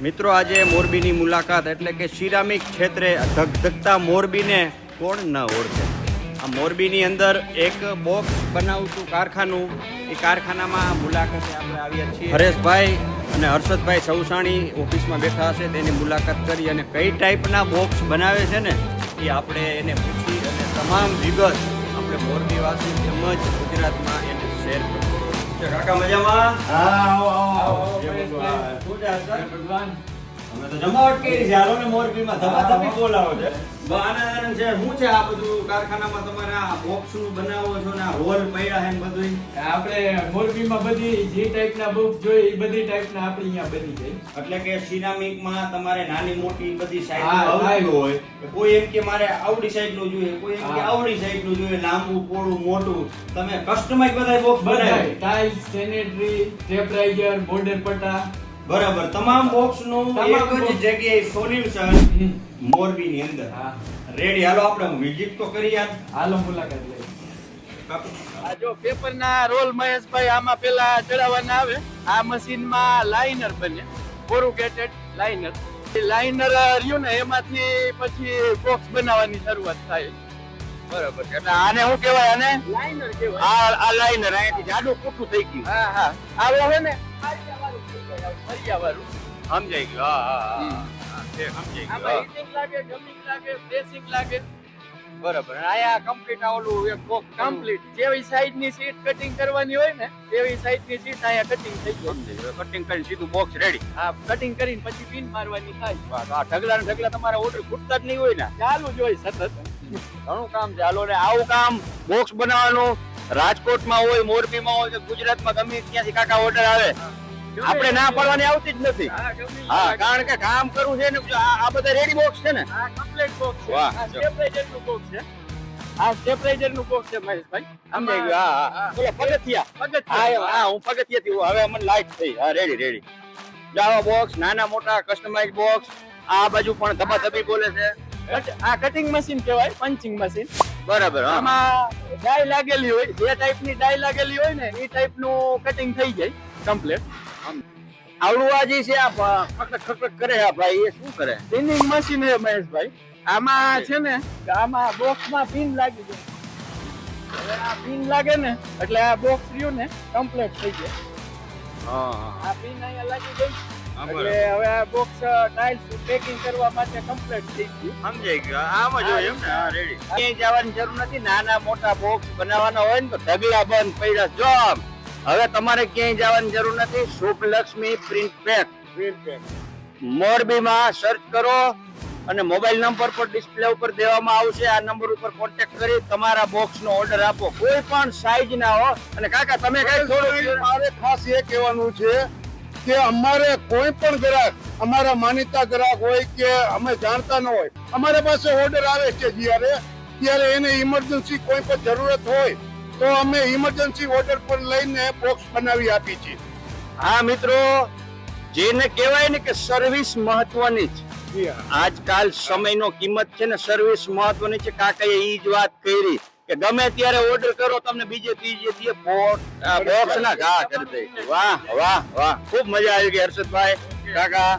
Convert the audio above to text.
મિત્રો આજે મોરબીની મુલાકાત એટલે કે સિરામિક ક્ષેત્રે ધગધગતા મોરબીને કોણ ન ઓળખે। આ મોરબીની અંદર એક બોક્સ બનાવતું કારખાનું, એ કારખાનામાં મુલાકાતે આપણે આવ્યા છીએ। હરેશભાઈ અને હર્ષદભાઈ ચૌસાણી ઓફિસમાં બેઠા હશે, તેની મુલાકાત કરી અને કઈ ટાઈપના બોક્સ બનાવે છે ને એ આપણે એને પૂછી અને તમામ વિગત આપણે મોરબીવાસી તેમજ ગુજરાતમાં એને શેર કરીશું। કાકા મજામાં? ભગવાન અમે તો જમાવટ કરી છે, હાલો ને મોરબીમાં ધમાધમી બોલાવો છે। આનંદ છે, શું છે આ બધું કારખાનામાં તમારે આ બોક્સ નું બનાવો છો ને આ રોલ પડ્યા છે ને બધું? આપણે મોરબીમાં બધી જે ટાઈપના બોક્સ જોઈએ એ બધી ટાઈપના આપણે અહીંયા બની જાય। એટલે કે સિરામિકમાં તમારે નાની મોટી બધી સાઈઝ આવતી હોય, કોઈ એમ કે મારે આવડી સાઈઝ નું જોઈએ, કોઈ એમ કે આવડી સાઈઝ નું જોઈએ, લાંબુ પોળું મોટું, તમે કસ્ટમાઇઝ બધા બોક્સ બનાવી? ટાઇલ્સ, સેનેટરી, સ્ટેપલાઇઝર, બોર્ડર પટ્ટા, બરાબર, તમામ બોક્સ નું એક જ જગ્યાએ સોલ્યુશન મોરબીની અંદર રેડી। હાલો આપણે વિઝિટ તો કરી યાર, હાલો મુલાકાત લઈએ। આ જો પેપરના રોલ મહેશભાઈ આમાં પેલા ચડાવવાના આવે, આ મશીનમાં લાઇનર બને, કોરુગેટેડ લાઇનર। લાઇનર રહ્યું ને એમાંથી પછી બોક્સ બનાવવાની શરૂઆત થાય। બરાબર, એટલે આને શું કહેવાય? આને લાઇનર કહેવાય। આ લાઇનર અહીંથી જાડું પૂઠું થઈ ગયું। હા, આવે હવે ને ફરિયાવાળું સમજાઈ ગયું। હા, સમજાઈ ગયું। હીટિંગ લાગે, ગમિંગ લાગે, પ્રેસિંગ લાગે, બરાબર। આયા કમ્પ્લીટ ઓલું એક બોક્સ કમ્પ્લીટ જેવી સાઈઝ ની સીટ કટિંગ કરવાની હોય ને એવી સાઈઝ ની સીટ આયા કટિંગ થઈ ગઈ। કટિંગ કરીને સીધું બોક્સ રેડી। હા, કટિંગ કરીને પછી પિન મારવાની થાય। વાહ, આ ઢગલા ને ઢગલા તમારા ઓર્ડર ખૂટતા જ નહીં હોય ને, ચાલુ જ હોય સતત, ઘણું કામ છે। હાલો ને આવું કામ બોક્સ બનાવવાનું રાજકોટમાં હોય, મોરબીમાં હોય, ગુજરાતમાં ગમે ત્યાંથી કાકા ઓર્ડર આવે, આપણે ના પાડવાની આવતી જ નથી। હા, કારણ કે કામ કરવું છે ને। આ બધા રેડી બોક્સ છે ને? આ કમ્પ્લીટ બોક્સ છે। આ સ્ટેપલાઇઝર નું બોક્સ છે, આ સ્ટેપલાઇઝર નું બોક્સ છે મહેશભાઈ, સમજાઈ ગયું? હા, બોલો પગથિયા। હા, હું પગથિયાથી હવે મને લાઈટ થઈ। હા, રેડી। જાવા બોક્સ, નાના મોટા કસ્ટમાઇઝ બોક્સ, આ બાજુ પણ ધબાધબી બોલે છે। આ કટિંગ મશીન કહેવાય, પંચિંગ મશીન, બરાબર। આમાં ડાય લાગેલી હોય, જે ટાઈપની ડાય લાગેલી હોય ને એ ટાઈપનું કટિંગ થઈ જાય કમ્પ્લીટ। આવડું આ જે છે આ ખકડક કરે છે ભાઈ, એ શું કરે? પિનિંગ મશીન છે મહેશભાઈ। આમાં છે ને આમાં બોક્સમાં પિન લાગી જાય, હવે આ પિન લાગે ને એટલે આ બોક્સ રહ્યું ને કમ્પ્લીટ થઈ જાય। આ પિન અહીંયા લાગી ગઈ એટલે હવે આ બોક્સ ટાઇલ્સ પેકિંગ કરવા માટે કમ્પ્લીટ થઈ ગયું, સમજાઈ ગયું? આમાં જો એમ ને, રેડી। ક્યાંય જવાની જરૂર નથી, નાના મોટા બોક્સ બનાવવાના હોય ને તો ઢગલા બંધ પડ્યા જો। હવે તમારે ક્યાંય જવાની જરૂર નથી। શુભલક્ષ્મી પ્રિન્ટ પેક મોરબીમાં સર્ચ કરો અને મોબાઈલ નંબર પર ડિસ્પ્લે ઉપર દેવામાં આવશે, આ નંબર ઉપર કોન્ટેક્ટ કરી તમારા બોક્સ નો ઓર્ડર આપો, કોઈ પણ સાઈઝ ના હો। અને કાકા તમે કઈ થોડું મારે ખાસ એ કહેવાનું છે કે અમારે કોઈ પણ ગ્રાહક, અમારા માનીતા ગ્રાહક હોય કે અમે જાણતા ન હોય, અમારા પાસે ઓર્ડર આવે છે ત્યારે એને ઇમરજન્સી કોઈ પણ જરૂરત હોય તો અમે ઇમરજન્સી ઓર્ડર પર લઈને બોક્સ બનાવી આપી છીએ। હા મિત્રો, જેને કહેવાય ને કે સર્વિસ મહત્વની છે। આજકાલ સમયનો કિંમત છે ને, સર્વિસ મહત્વની છે। કાકાએ ઈ જ વાત કરી કે ગમે ત્યારે ઓર્ડર કરો, તમને બીજે ત્રીજે દિવસે બોક્સ ના ઘા કરી દે। વાહ, ખૂબ મજા આવી ગઈ હર્ષદભાઈ, કાકા।